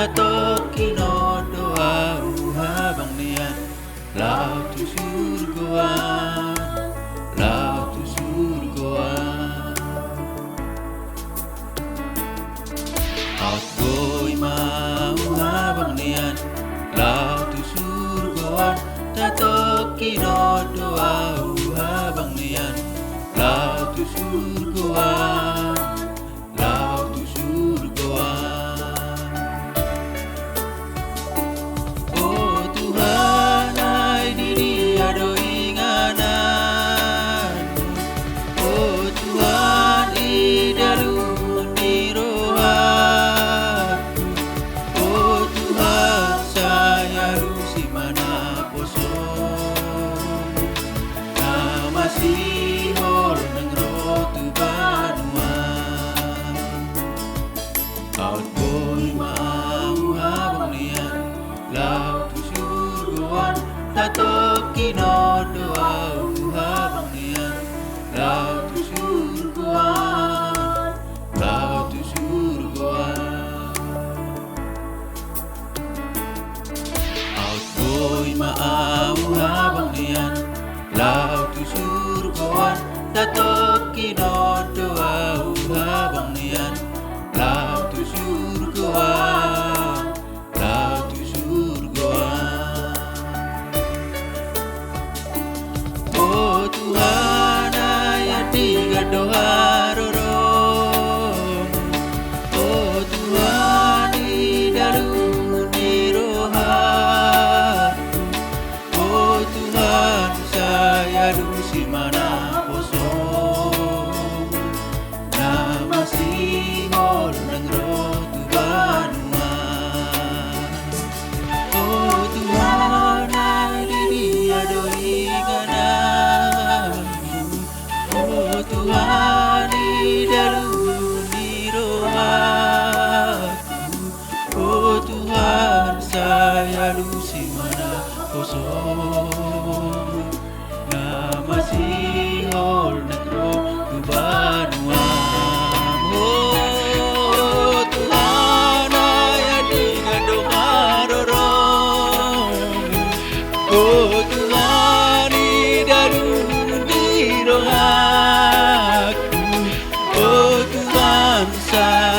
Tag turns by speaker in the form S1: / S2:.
S1: tatokino doa habang niyan lao tu surgoan, lao tu surgoan. Out goy mau habang niyan lao tu surgoan, tatokino doa habang niyan lao tu surgoan, lao tu surgoan. Oh Tuhan ay diri ado inganan, oh Tuhan idalun ni rohaku, oh Tuhan saya lusi mana poso na masihol ng rotu banua. Out boy mau habang niyan lao tu surgoan, tatokino doa habang niyan lao tu surgoan, lao tu surgoan. Out boy mau habang niyan lao tu surgoan, tatokino doa habang niyan lao tu surgoan, lao tu surgoan. Oh Tuhan ay tiga doa rorong, oh Tuhan idalun ni rohaku, oh Tuhan saya lusi mana kosong na masihol ng rotu banua. Oh Tuhan ay diri ado inganan, oh Tuhan idalun ni rohaku, oh Tuhan saya lusi mana kosong na masihol ng rotu banua. Oh Tuhan ay adigan domarorong, oh Tuhan idalun ni rohaku, oh Tuhan sa